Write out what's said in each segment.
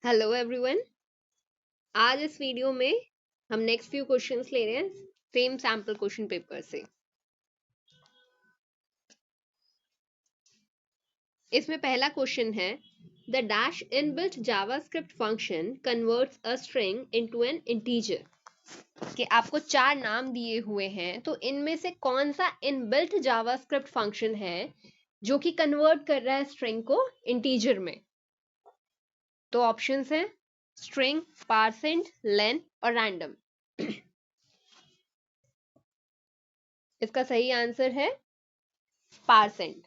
Hello everyone. आज इस video में हम नेक्स्ट फ्यू क्वेश्चंस ले रहे हैं सेम सैम्पल क्वेश्चन पेपर से। इसमें पहला क्वेश्चन है the dash inbuilt JavaScript function converts a string into an integer. कि आपको चार नाम दिए हुए हैं, तो इनमें से कौन सा इनबिल्ट जावास्क्रिप्ट फंक्शन है जो कि कन्वर्ट कर रहा है स्ट्रिंग को इंटीजर में। तो ऑप्शंस हैं स्ट्रिंग, पार्सेंट, लेन और रैंडम। इसका सही आंसर है पार्सेंट।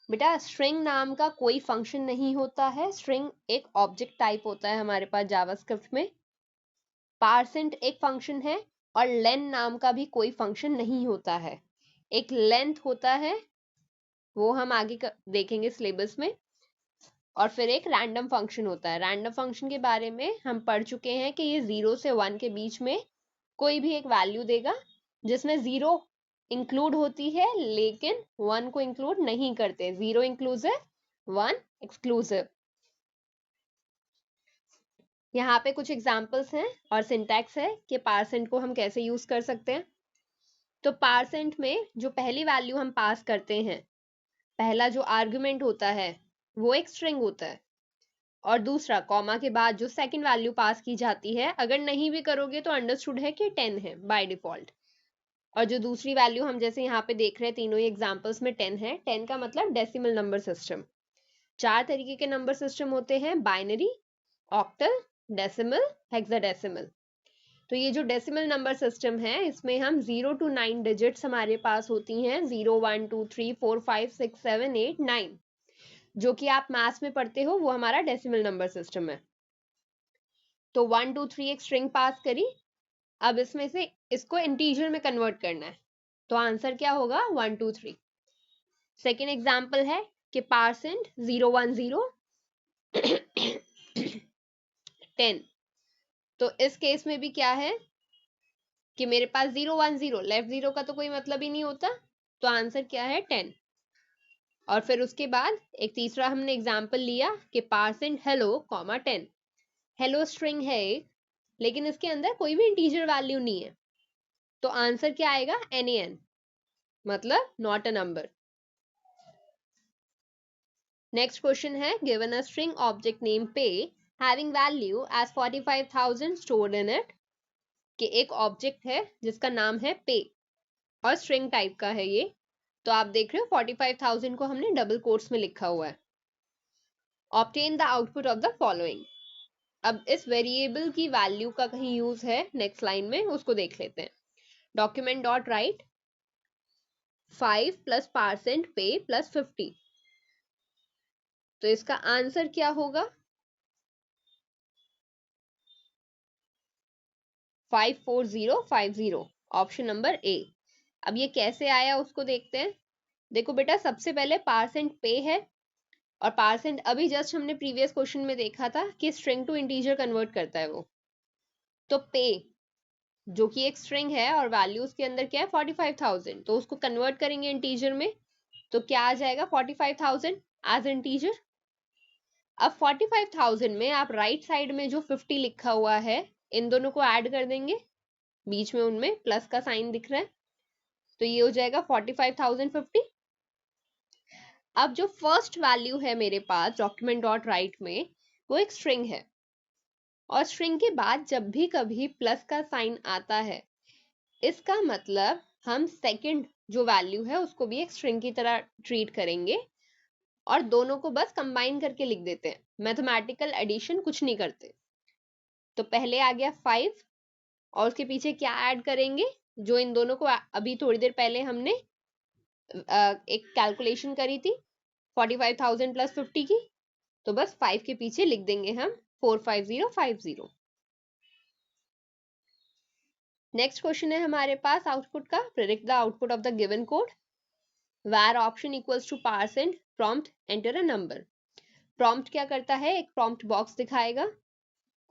बेटा स्ट्रिंग नाम का कोई फंक्शन नहीं होता है, स्ट्रिंग एक ऑब्जेक्ट टाइप होता है हमारे पास जावास्क्रिप्ट में। पार्सेंट एक फंक्शन है और लेन नाम का भी कोई फंक्शन नहीं होता है। एक लेंथ होता है, वो हम आगे देखेंगे सिलेबस में। और फिर एक रैंडम फंक्शन होता है। रैंडम फंक्शन के बारे में हम पढ़ चुके हैं कि ये 0 से 1 के बीच में कोई भी एक वैल्यू देगा, जिसमें 0 इंक्लूड होती है लेकिन 1 को इंक्लूड नहीं करते। 0 इंक्लूसिव, 1 एक्सक्लूसिव। यहाँ पे कुछ एग्जाम्पल्स हैं और सिंटैक्स है कि पार्सेंट को हम कैसे यूज कर सकते हैं। तो पार्सेंट में जो पहली वैल्यू हम पास करते हैं, पहला जो आर्गुमेंट होता है वो एक स्ट्रिंग होता है, और दूसरा कॉमा के बाद जो सेकंड वैल्यू पास की जाती है, अगर नहीं भी करोगे तो अंडरस्टूड है कि 10 है बाय डिफॉल्ट। और जो दूसरी वैल्यू हम जैसे यहाँ पे देख रहे हैं, तीनों ही एग्जांपल्स में 10 है। 10 का मतलब डेसिमल नंबर सिस्टम। चार तरीके के नंबर सिस्टम होते हैं, बाइनरी, ऑक्टल, डेसिमल, हेक्साडेसिमल। तो ये जो डेसिमल नंबर सिस्टम है, इसमें हम 0 to 9 डिजिट्स हमारे पास होती हैं। 0 1 2 3 4 5 6 7 8 9, जो कि आप मैथ्स में पढ़ते हो, वो हमारा डेसिमल नंबर सिस्टम है। तो 1 2 3 एक स्ट्रिंग पास करी। अब इसमें से इसको इंटीजर में कन्वर्ट करना है, तो आंसर क्या होगा 1 2 3। सेकेंड एग्जाम्पल है कि पार्सेंट 0 1 0 10। तो इस केस में भी क्या है कि मेरे पास 0 1 0, लेफ्ट 0 का तो कोई मतलब ही नहीं होता, तो आंसर क्या है 10। और फिर उसके बाद एक तीसरा हमने एग्जाम्पल लिया कि per cent hello comma 10। Hello string है एक, लेकिन इसके अंदर कोई भी इंटीजर वैल्यू नहीं है, तो आंसर क्या आएगा NaN, मतलब not a number. Next question है given a string object name पे having value as 45,000 stored in it. कि एक ऑब्जेक्ट है जिसका नाम है पे और स्ट्रिंग टाइप का है ये। तो आप देख रहे हो 45,000 को हमने डबल कोट्स में लिखा हुआ है। Obtain the output of the following. अब इस वेरिएबल की वैल्यू का कहीं यूज है नेक्स्ट लाइन में, उसको देख लेते हैं। Document dot right 5 plus per cent पे प्लस 50। तो इसका आंसर क्या होगा 54050, ऑप्शन नंबर ए। अब ये कैसे आया उसको देखते हैं। देखो बेटा, सबसे पहले पार्सेंट पे है, और पार्सेंट अभी जस्ट हमने प्रीवियस क्वेश्चन में देखा था कि स्ट्रिंग टू इंटीजर कन्वर्ट करता है वो। तो पे जो कि एक स्ट्रिंग है और वैल्यू उसके अंदर क्या है 45,000, तो उसको कन्वर्ट करेंगे इंटीजर में, तो क्या आ जाएगा 45,000 एज इंटीजर। अब 45,000 में आप राइट साइड में जो 50 लिखा हुआ है, इन दोनों को ऐड कर देंगे, बीच में उनमें प्लस का साइन दिख रहा है, तो ये हो जाएगा 45,050। अब जो फर्स्ट वैल्यू है मेरे पास डॉक्यूमेंट डॉट राइट में, वो एक स्ट्रिंग है, और स्ट्रिंग के बाद जब भी कभी प्लस का साइन आता है, इसका मतलब हम सेकंड जो वैल्यू है उसको भी एक स्ट्रिंग की तरह ट्रीट करेंगे, और दोनों को बस कंबाइन करके लिख देते हैं। मैथमेटिकल एडिशन कुछ नहीं करते। तो पहले आ गया 5, और उसके पीछे क्या ऐड करेंगे, जो इन दोनों को अभी थोड़ी देर पहले हमने एक कैलकुलेशन करी थी 45,000 प्लस 50 की, तो बस 5 के पीछे लिख देंगे हम 45050। नेक्स्ट क्वेश्चन है हमारे पास आउटपुट का, predict the output of the given code. where option equals to parseint prompt enter a number। prompt क्या करता है, एक prompt box दिखाएगा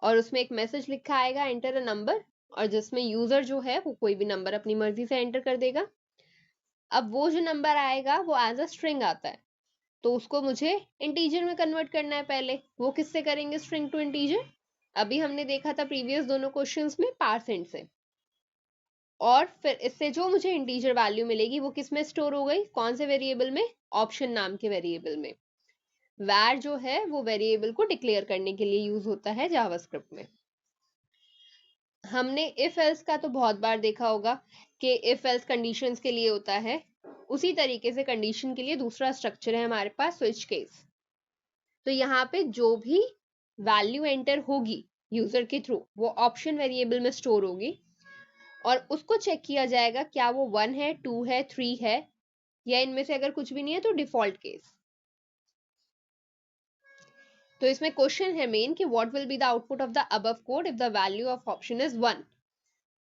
और उसमें एक मैसेज लिखा आएगा enter a number, और जिसमें यूजर जो है वो कोई भी नंबर अपनी मर्जी से एंटर कर देगा। अब वो जो नंबर आएगा वो एज अ स्ट्रिंग आता है, तो उसको मुझे इंटीजर में कन्वर्ट करना है पहले। वो किससे करेंगे स्ट्रिंग टू इंटीजर? अभी हमने देखा था प्रीवियस दोनों क्वेश्चंस में पार्सेंट से। और फिर इससे जो मुझे इंटीजर वैल्यू मिलेगी वो किस में स्टोर हो गई, कौन से वेरिएबल में? ऑप्शन नाम के वेरिएबल में। var जो है वो वेरिएबल को डिक्लेयर करने के लिए यूज होता है जावास्क्रिप्ट में। हमने इफ एल्स का तो बहुत बार देखा होगा कि इफ एल्स कंडीशंस के लिए होता है। उसी तरीके से कंडीशन के लिए दूसरा स्ट्रक्चर है हमारे पास स्विच केस। तो यहाँ पे जो भी वैल्यू एंटर होगी यूजर के थ्रू वो ऑप्शन वेरिएबल में स्टोर होगी और उसको चेक किया जाएगा क्या वो 1 है, 2 है, 3 है, या इनमें से अगर कुछ भी नहीं है तो डिफॉल्ट केस। तो इसमें क्वेश्चन है मेन कि what will be the output of the above code if the value of option is 1।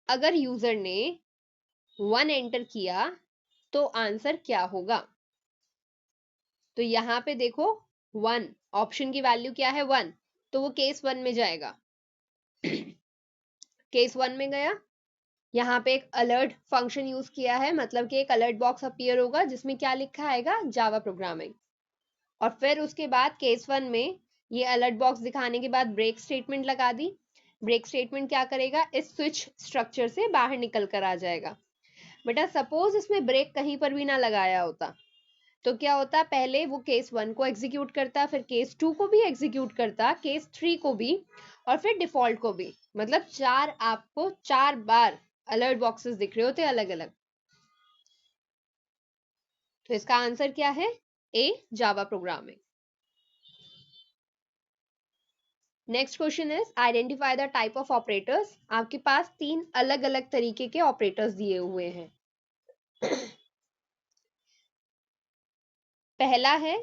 अगर यूजर ने 1 एंटर किया तो आंसर क्या होगा? तो यहाँ पे देखो 1 ऑप्शन की वैल्यू क्या है 1, तो वो केस 1 में जाएगा। केस 1 में गया, यहाँ पे एक अलर्ट फंक्शन यूज किया है, मतलब कि एक अलर्ट बॉक्स अपीयर होगा जिसमें क्या लिखा आएगा, जावा प्रोग्रामिंग। और फिर उसके बाद केस 1 में ये अलर्ट बॉक्स दिखाने के बाद ब्रेक स्टेटमेंट लगा दी। ब्रेक स्टेटमेंट क्या करेगा, इस स्विच स्ट्रक्चर से बाहर निकल कर आ जाएगा। बेटा सपोज इसमें ब्रेक कहीं पर भी ना लगाया होता तो क्या होता, पहले वो केस 1 को एग्जीक्यूट करता, फिर केस 2 को भी एग्जीक्यूट करता, केस 3 को भी, और फिर डिफॉल्ट को भी। मतलब आपको 4 बार अलर्ट बॉक्सेस दिख रहे होते अलग अलग। तो इसका आंसर क्या है, A, Java programming. Next question is identify the type of operators. आपके पास 3 अलग अलग तरीके के ऑपरेटर्स दिए हुए हैं। पहला है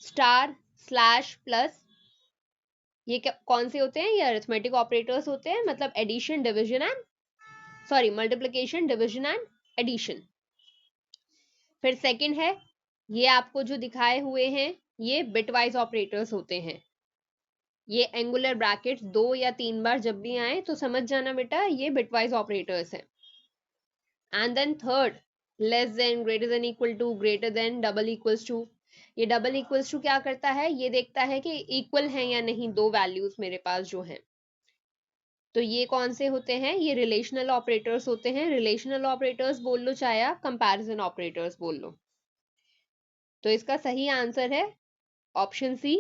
स्टार, स्लैश, प्लस। ये कौन से होते हैं, ये अरिथमेटिक ऑपरेटर्स होते हैं, मतलब addition, division and multiplication, division and addition. फिर सेकंड है, ये आपको जो दिखाए हुए हैं ये बिटवाइज ऑपरेटर्स होते हैं। ये एंगुलर ब्रैकेट्स 2 या 3 बार जब भी आए तो समझ जाना बेटा ये बिटवाइज ऑपरेटर्स हैं। And then third, less than, greater than, equal to, greater than, double equals to. ये डबल इक्वल्स टू क्या करता है, ये देखता है कि इक्वल है या नहीं दो वैल्यूज मेरे पास जो हैं। तो ये कौन से होते हैं, ये रिलेशनल ऑपरेटर्स होते हैं। रिलेशनल ऑपरेटर्स बोल लो चाहे आप कंपैरिजन ऑपरेटर्स बोल लो। तो इसका सही आंसर है ऑप्शन सी,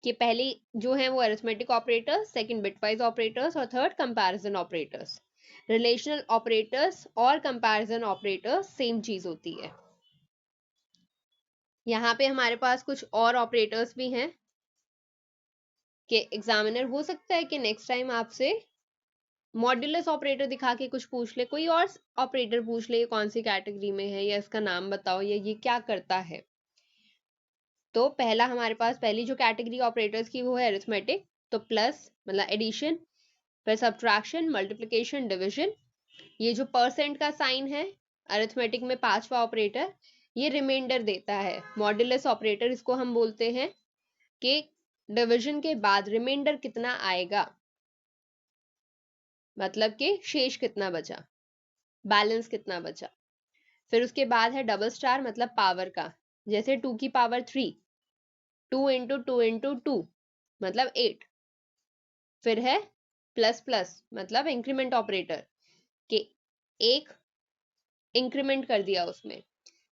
कि पहली जो है वो arithmetic operators, second bitwise operators और third comparison operators. Relational operators और कंपैरिजन ऑपरेटर्स सेम चीज होती है। यहाँ पे हमारे पास कुछ और ऑपरेटर्स भी हैं कि एग्जामिनर हो सकता है कि नेक्स्ट टाइम आपसे मॉड्यूलस ऑपरेटर दिखा के कुछ पूछ ले, कोई और ऑपरेटर पूछ ले, ये कौन सी कैटेगरी में है या इसका नाम बताओ या ये क्या करता है। तो पहला हमारे पास पहली जो कैटेगरी ऑपरेटर्स की वो है अरिथमेटिक, तो प्लस मतलब एडिशन, फिर सब्ट्रैक्शन, मल्टीप्लिकेशन, डिवीजन। ये जो परसेंट का साइन है अरिथमेटिक में पांचवा ऑपरेटर, ये रिमाइंडर देता है। मॉड्यूलस ऑपरेटर इसको हम बोलते हैं कि डिवीजन के बाद रिमाइंडर कितना आएगा, मतलब कि शेष कितना बचा, बैलेंस कितना बचा। फिर उसके बाद है डबल स्टार, मतलब पावर का, जैसे 2 की पावर 3, 2 इंटू 2 इंटू 2 मतलब 8। फिर है प्लस प्लस, मतलब इंक्रीमेंट ऑपरेटर, कि एक इंक्रीमेंट कर दिया उसमें।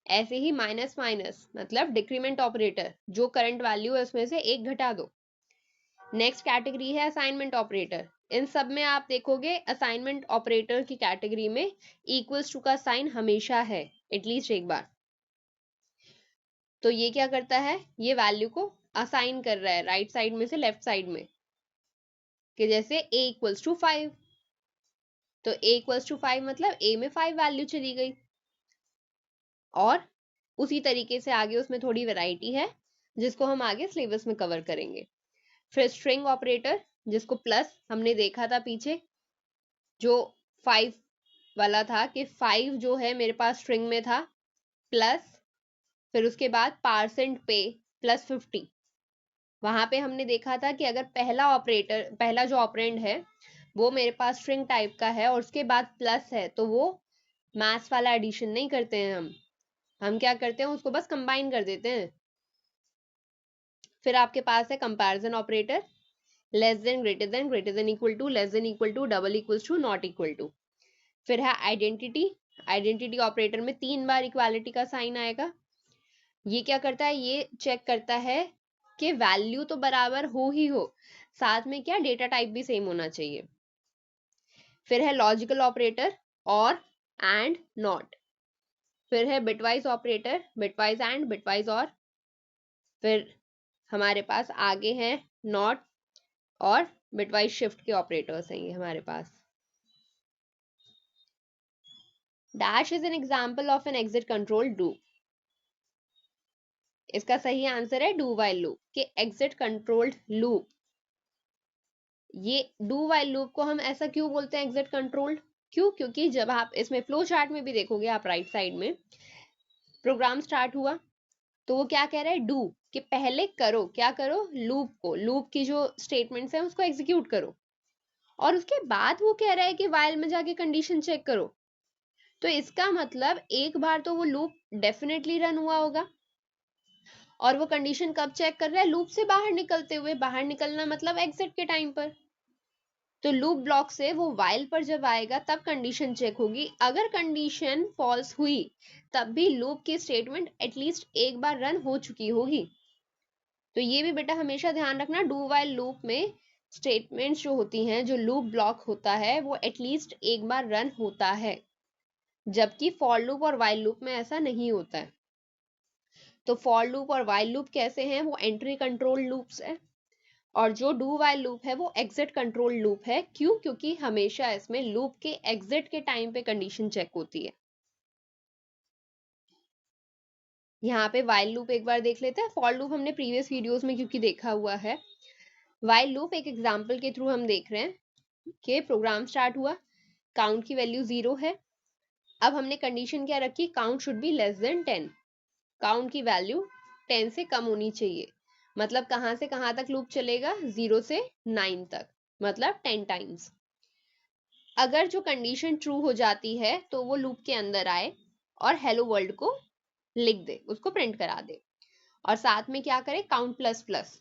ऐसे ही माइनस माइनस, मतलब डिक्रीमेंट ऑपरेटर, जो करंट वैल्यू है उसमें से एक घटा दो। नेक्स्ट कैटेगरी है असाइनमेंट ऑपरेटर। इन सब में आप देखोगे असाइनमेंट ऑपरेटर की कैटेगरी में इक्वल्स टू का साइन हमेशा है एटलीस्ट एक बार। तो ये क्या करता है, ये वैल्यू को असाइन कर रहा है राइट साइड में से लेफ्ट साइड में, कि जैसे a इक्वल्स टू 5, तो a इक्वल्स टू 5 मतलब a में 5 वैल्यू चली गई। और उसी तरीके से आगे उसमें थोड़ी वैरायटी है जिसको हम आगे सिलेबस में कवर करेंगे। फिर स्ट्रिंग ऑपरेटर, जिसको प्लस हमने देखा था पीछे, जो 5 वाला था कि 5 जो है मेरे पास स्ट्रिंग में था, प्लस फिर उसके बाद परसेंट पे प्लस 50। वहां पे हमने देखा था कि अगर पहला जो ऑपरेंड है वो मेरे पास स्ट्रिंग टाइप का है और उसके बाद प्लस है तो वो मैथ्स वाला एडिशन नहीं करते हैं हम, हम क्या करते हैं, उसको बस कंबाइन कर देते हैं। फिर आपके पास है comparison operator, less than, greater than equal to, less than equal to, double equals to, not equal to. फिर है आइडेंटिटी, आइडेंटिटी ऑपरेटर में 3 बार इक्वालिटी का साइन आएगा। ये क्या करता है, ये चेक करता है कि वैल्यू तो बराबर हो ही हो, साथ में क्या डेटा टाइप भी सेम होना चाहिए। फिर है लॉजिकल ऑपरेटर, और, एंड, नॉट। फिर है bitwise operator, bitwise and, bitwise और। फिर हमारे पास आगे हैं नॉट और बिटवाइज शिफ्ट के ऑपरेटर्स हैं ये हमारे पास। Dash is an example of an exit control do. इसका सही आंसर है डू वाइल लूप के एग्जिट कंट्रोल्ड लूप। ये डू वाइल लूप को हम ऐसा क्यों बोलते हैं एग्जिट कंट्रोल्ड? क्यों? क्योंकि जब आप इसमें फ्लो चार्ट में भी देखोगे आप राइट साइड में, प्रोग्राम स्टार्ट हुआ तो वो क्या कह रहा है, डू, कि पहले करो, क्या करो, लूप को, लूप की जो स्टेटमेंट्स हैं उसको एग्जीक्यूट करो, और उसके बाद वो कह रहा है कि वाइल में जाके कंडीशन चेक करो। तो इसका मतलब एक बार तो वो लूप डेफिनेटली रन हुआ होगा, और वो कंडीशन कब चेक कर रहा है, लूप से बाहर निकलते हुए। बाहर निकलना मतलब एग्जिट के टाइम पर। तो लूप ब्लॉक से वो वाइल पर जब आएगा तब कंडीशन चेक होगी। अगर कंडीशन फॉल्स हुई तब भी लूप की स्टेटमेंट एटलीस्ट एक बार रन हो चुकी होगी। तो ये भी बेटा हमेशा ध्यान रखना, डू वाइल लूप में स्टेटमेंट्स जो होती हैं, जो लूप ब्लॉक होता है वो एटलीस्ट एक बार रन होता है, जबकि फॉर लूप और वाइल लूप में ऐसा नहीं होता है। तो फॉर लूप और वाइल लूप कैसे हैं, वो एंट्री कंट्रोल लूप्स है, और जो डू वाइल लूप है वो एग्जिट कंट्रोल लूप है। क्यों? क्योंकि हमेशा इसमें लूप के एग्जिट के टाइम पे कंडीशन चेक होती है। यहाँ पे वाइल लूप एक बार देख लेते हैं, फॉर लूप हमने प्रीवियस वीडियोस में क्योंकि देखा हुआ है। वाइल लूप एक एग्जांपल के थ्रू हम देख रहे हैं कि प्रोग्राम स्टार्ट हुआ, काउंट की वैल्यू 0 है। अब हमने कंडीशन क्या रखी, count should be less than 10, count की वैल्यू 10 से कम होनी चाहिए। मतलब कहाँ से कहाँ तक लूप चलेगा, 0 से 9 तक, मतलब 10 टाइम्स। अगर जो कंडीशन ट्रू हो जाती है तो वो लूप के अंदर आए और हेलो वर्ल्ड को लिख दे, उसको प्रिंट करा दे, और साथ में क्या करे, काउंट प्लस प्लस।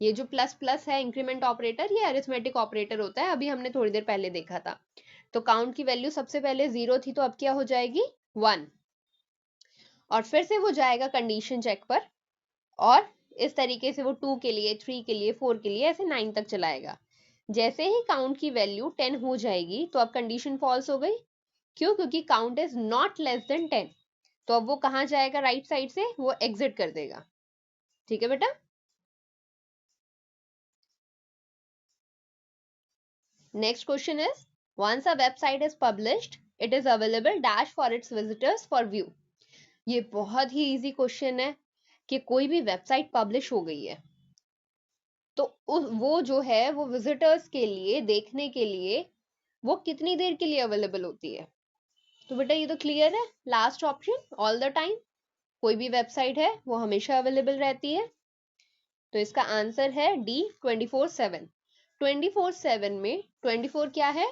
ये जो प्लस प्लस है इंक्रीमेंट ऑपरेटर, ये अरिथमेटिक ऑपरेटर होता है, अभी हमने थोड़ी देर पहले देखा था। तो काउंट की वैल्यू सबसे पहले 0 थी तो अब क्या हो जाएगी, 1, और फिर से वो जाएगा कंडीशन चेक पर, और इस तरीके से वो 2 के लिए, 3 के लिए, 4 के लिए, ऐसे 9 तक चलाएगा। जैसे ही काउंट की वैल्यू 10 हो जाएगी तो अब कंडीशन फॉल्स हो गई। क्यों? क्योंकि count is not less than 10। तो अब वो कहाँ जाएगा, राइट साइड से वो एग्जिट कर देगा। ठीक है बेटा। Next question is, once a website is published it is available dash for its visitors for view। ये बहुत ही इजी क्वेश्चन है कि कोई भी वेबसाइट पब्लिश हो गई है तो वो जो है वो विजिटर्स के लिए देखने के लिए वो कितनी देर के लिए अवेलेबल होती है। तो बेटा ये तो क्लियर है, last option, all the time. कोई भी वेबसाइट है वो हमेशा अवेलेबल रहती है। तो इसका आंसर है डी, 24/7। 24/7 में 24 क्या है,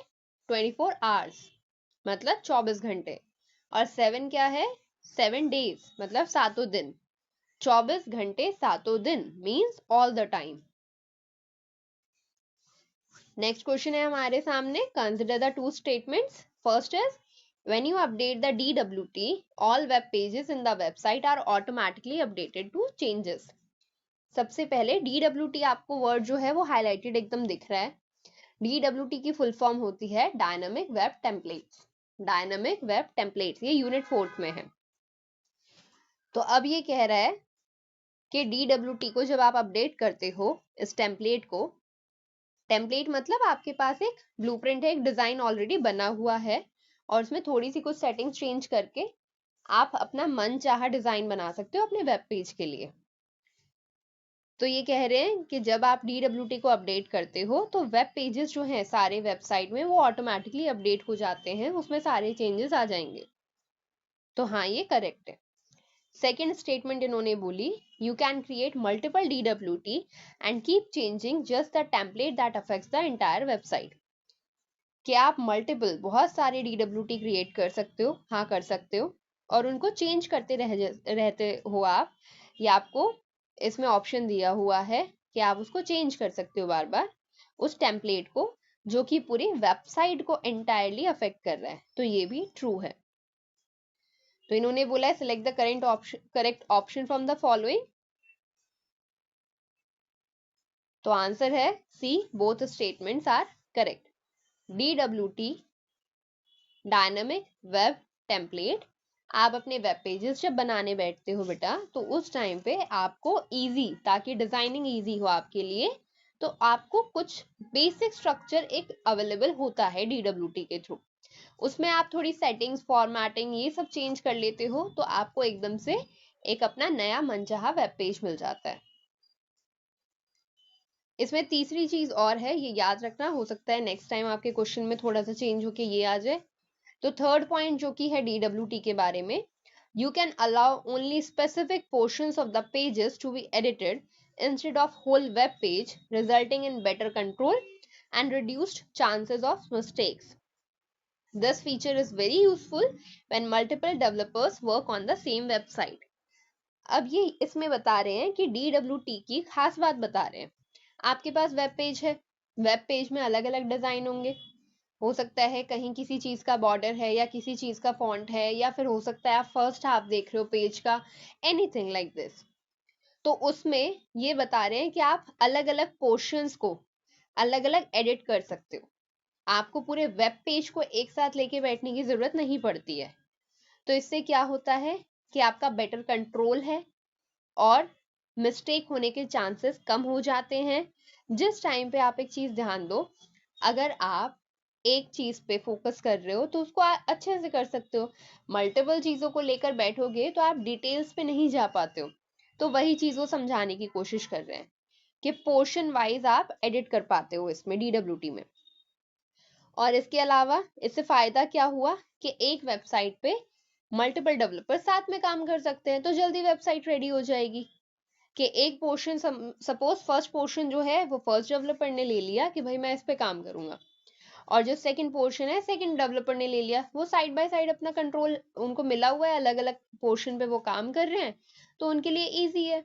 24 आवर्स, मतलब 24 घंटे, और 7 क्या है, 7 डेज, मतलब 7 दिन। 24 घंटे 7 दिन means all the time. Next question है हमारे सामने, consider the two statements. First is, when you update the DWT all web pages in the website are automatically updated to changes। सबसे पहले DWT आपको वर्ड जो है वो हाईलाइटेड एकदम दिख रहा है। DWT की फुल फॉर्म होती है dynamic web templates. Dynamic web templates, ये यूनिट 4 में है। तो अब ये कह रहा है कि DWT को जब आप अपडेट करते हो, इस टेम्पलेट को, टेम्पलेट मतलब आपके पास एक ब्लूप्रिंट है, एक डिजाइन ऑलरेडी बना हुआ है, और उसमें थोड़ी सी कुछ सेटिंग्स चेंज करके आप अपना मन चाहा डिजाइन बना सकते हो अपने वेब पेज के लिए। तो ये कह रहे हैं कि जब आप DWT को अपडेट करते हो तो वेब पेजेस जो हैं सारे वेबसाइट में वो ऑटोमेटिकली अपडेट हो जाते हैं, उसमें सारे चेंजेस आ जाएंगे। तो हाँ, ये करेक्ट है। सेकेंड स्टेटमेंट इन्होंने बोली, you can create multiple DWT and keep changing just the template that affects the entire website. क्या आप मल्टीपल, बहुत सारे DWT क्रिएट कर सकते हो? हाँ, कर सकते हो। और उनको चेंज करते रहते हो आप। ये आपको इसमें ऑप्शन दिया हुआ है कि आप उसको चेंज कर सकते हो बार बार उस टेम्पलेट को, जो कि पूरी वेबसाइट को एंटायरली अफेक्ट कर रहा है। तो ये भी ट्रू है। तो इन्होंने बोला है select the correct option from the following. तो आंसर है C, both statements are correct. DWT dynamic web template, आप अपने वेब पेजेस जब बनाने बैठते हो बेटा, तो उस टाइम पे आपको इजी, ताकि डिजाइनिंग इजी हो आपके लिए, तो आपको कुछ बेसिक स्ट्रक्चर एक अवेलेबल होता है DWT के थ्रू। उसमें आप थोड़ी सेटिंग्स, फॉर्मेटिंग, ये सब चेंज कर लेते हो, तो आपको एकदम से एक अपना नया मनचाहा वेब पेज मिल जाता है। इसमें तीसरी चीज और है, ये याद रखना, हो सकता है नेक्स्ट टाइम आपके क्वेश्चन में थोड़ा सा चेंज होके ये आ जाए। तो थर्ड पॉइंट जो कि है DWT के बारे में, you can allow only specific portions of the pages to be edited instead of whole web page, resulting in better control and reduced chances of mistakes. This feature is very useful when multiple developers work on the same website. अब ये इसमें बता रहे हैं कि DWT की खास बात बता रहे हैं। आपके पास वेब पेज है, वेब पेज में अलग अलग डिजाइन होंगे। हो सकता है कहीं किसी चीज का बॉर्डर है, या किसी चीज का फॉन्ट है, या फिर हो सकता है आप फर्स्ट हाफ देख रहे हो पेज का, एनीथिंग लाइक दिस। तो उसमें ये बता रहे हैं कि आप अलग अलग पोर्शंस को अलग अलग एडिट कर सकते हो। आपको पूरे वेब पेज को एक साथ लेके बैठने की जरूरत नहीं पड़ती है। तो इससे क्या होता है कि आपका बेटर कंट्रोल है और मिस्टेक होने के चांसेस कम हो जाते हैं। जिस टाइम पे आप एक चीज ध्यान दो, अगर आप एक चीज पे फोकस कर रहे हो तो उसको अच्छे से कर सकते हो। मल्टीपल चीजों को लेकर बैठोगे तो आप डिटेल्स पे नहीं जा पाते हो। तो वही चीज वो समझाने की कोशिश कर रहे हैं कि पोर्शन वाइज आप एडिट कर पाते हो इसमें DWT में। और इसके अलावा इससे फायदा क्या हुआ कि एक वेबसाइट पे मल्टीपल डेवलपर साथ में काम कर सकते हैं, तो जल्दी वेबसाइट रेडी हो जाएगी। कि एक पोर्शन, सपोज फर्स्ट पोर्शन जो है वो फर्स्ट डेवलपर ने ले लिया कि भाई मैं इस पे काम करूंगा, और जो सेकंड पोर्शन है सेकंड डेवलपर ने ले लिया, वो साइड बाय साइड अपना कंट्रोल उनको मिला हुआ है, अलग अलग पोर्शन पे वो काम कर रहे हैं, तो उनके लिए इजी है।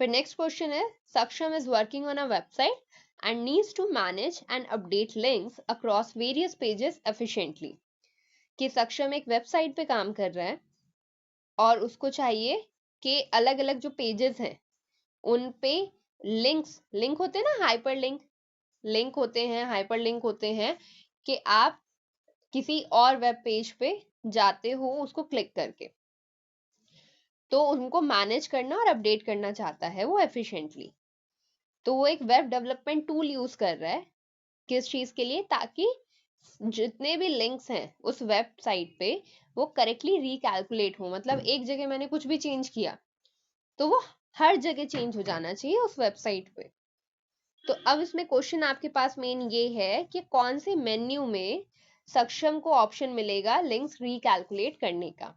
फिर नेक्स्ट क्वेश्चन है, सक्षम is working on a website and needs to manage and update links across various pages efficiently। कि सक्षम एक वेबसाइट पे काम कर रहा है और उसको चाहिए कि अलग अलग जो पेजेस हैं उन पे लिंक होते हैं ना, हाइपर लिंक होते हैं, हाइपर लिंक होते हैं, कि आप किसी और वेब पेज पे जाते हो उसको क्लिक करके, तो उनको मैनेज करना और अपडेट करना चाहता है वो एफिशिएंटली। तो वो एक वेब डेवलपमेंट टूल यूज कर रहा है, किस चीज के लिए, ताकि जितने भी लिंक्स हैं उस वेबसाइट पे वो करेक्टली रिकैलकुलेट हो। मतलब एक जगह मैंने कुछ भी चेंज किया तो वो हर जगह चेंज हो जाना चाहिए उस वेबसाइट पे। तो अब इसमें क्वेश्चन आपके पास मेन ये है कि कौन से मेन्यू में सक्षम को ऑप्शन मिलेगा लिंक्स रिकैलकुलेट करने का।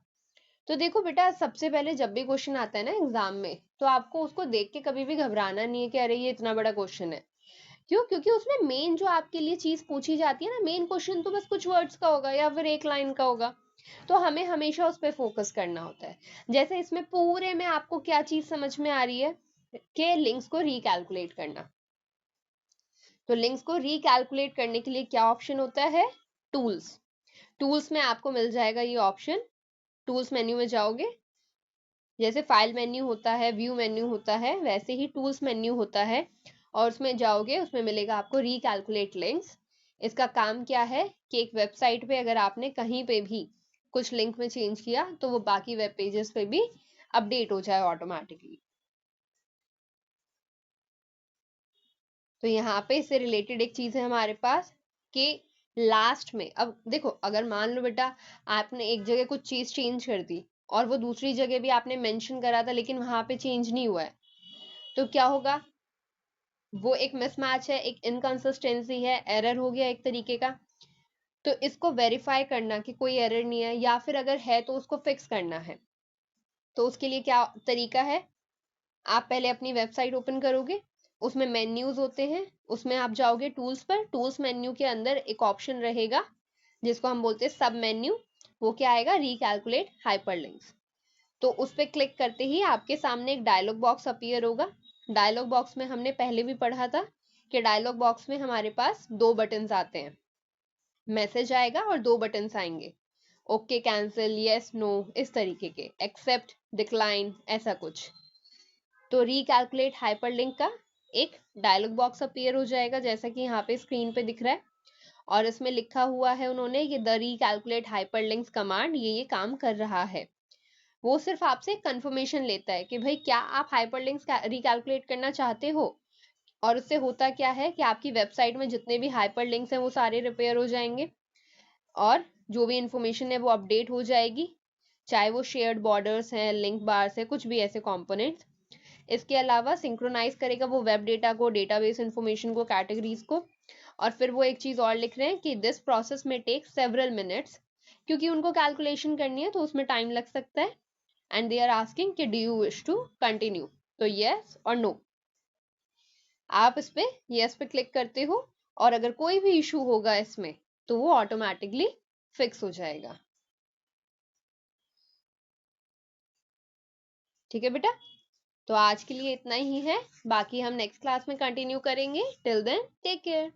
तो देखो बेटा, सबसे पहले जब भी क्वेश्चन आता है ना एग्जाम में, तो आपको उसको देख के कभी भी घबराना नहीं है कि अरे ये इतना बड़ा क्वेश्चन है। क्यों? क्योंकि उसमें मेन जो आपके लिए चीज पूछी जाती है ना, मेन क्वेश्चन तो बस कुछ वर्ड्स का होगा या फिर एक लाइन का होगा। तो हमें हमेशा उस पर फोकस करना होता है। जैसे इसमें पूरे में आपको क्या चीज समझ में आ रही है कि लिंक्स को रिकैलकुलेट करना। तो लिंक्स को रिकैलकुलेट करने के लिए क्या ऑप्शन होता है? टूल्स। टूल्स में आपको मिल जाएगा ये ऑप्शन। टूल्स मेन्यू में जाओगे, जैसे फाइल मेन्यू होता है, व्यू मेन्यू होता है, वैसे ही टूल्स मेन्यू होता है। और उसमें जाओगे, उसमें मिलेगा आपको रिकैलकुलेट लिंक्स। इसका काम क्या है कि एक वेबसाइट पे अगर आपने कहीं पे भी कुछ लिंक में चेंज किया तो वो बाकी वेब पेजेस पे भी अपडेट हो जाए ऑटोमेटिकली। तो यहाँ पे इससे रिलेटेड एक चीज है हमारे पास कि लास्ट में, अब देखो अगर मान लो बेटा आपने एक जगह कुछ चीज चेंज कर दी और वो दूसरी जगह भी आपने मेंशन करा था लेकिन वहां पे चेंज नहीं हुआ है, तो क्या होगा? वो एक मिसमैच है, एक इनकंसिस्टेंसी है, एरर हो गया एक तरीके का। तो इसको वेरीफाई करना कि कोई एरर नहीं है, या फिर अगर है तो उसको फिक्स करना है। तो उसके लिए क्या तरीका है? आप पहले अपनी वेबसाइट ओपन करोगे, उसमें मेन्यूज होते हैं, उसमें आप जाओगे टूल्स पर, टूल्स मेन्यू के अंदर एक ऑप्शन रहेगा जिसको हम बोलते हैं सब मेन्यू, वो क्या आएगा, रिकैलकुलेट हाइपरलिंक्स। तो उस पर क्लिक करते ही आपके सामने एक डायलॉग बॉक्स अपीयर होगा। डायलॉग बॉक्स में हमने पहले भी पढ़ा था कि डायलॉग बॉक्स में हमारे पास दो बटन्स आते हैं, मैसेज आएगा और दो बटन्स आएंगे, ओके, कैंसिल, यस, नो, इस तरीके के, एक्सेप्ट, डिक्लाइन, ऐसा कुछ। तो रिकैलकुलेट हाइपरलिंक का एक डायलॉग बॉक्स अपीयर हो जाएगा, जैसा कि यहाँ पे स्क्रीन पे दिख रहा है, और इसमें लिखा हुआ है उन्होंने कि द रिकैलकुलेट हाइपरलिंक्स कमांड ये काम कर रहा है। वो सिर्फ आपसे कंफर्मेशन लेता है कि भाई क्या आप हाइपरलिंक्स रिकैलकुलेट करना चाहते हो, और उससे होता क्या है कि आपकी वेबसाइट में जितने भी हाइपरलिंक्स हैं वो सारे रिपेयर हो जाएंगे, और जो भी इंफॉर्मेशन है वो अपडेट हो जाएगी, चाहे वो शेयर्ड बॉर्डर्स हैं, लिंक बार्स है, कुछ भी ऐसे कंपोनेंट्स। इसके अलावा सिंक्रोनाइज करेगा वो वेब डेटा को, डेटाबेस इंफॉर्मेशन को, कैटेगरीज को। और फिर वो एक चीज और लिख रहे हैं कि दिस प्रोसेस में टेक सेवरल मिनट्स, क्योंकि उनको कैलकुलेशन करनी है तो उसमें टाइम लग सकता है। एंड दे आर आस्किंग कि do you wish to continue, तो यस और नो। आप इस पे यस पे क्लिक करते हो, और अगर कोई भी इशू होगा इसमें तो वो ऑटोमेटिकली फिक्स हो जाएगा। ठीक है बेटा, तो आज के लिए इतना ही है, बाकी हम नेक्स्ट क्लास में कंटिन्यू करेंगे। Till then take care.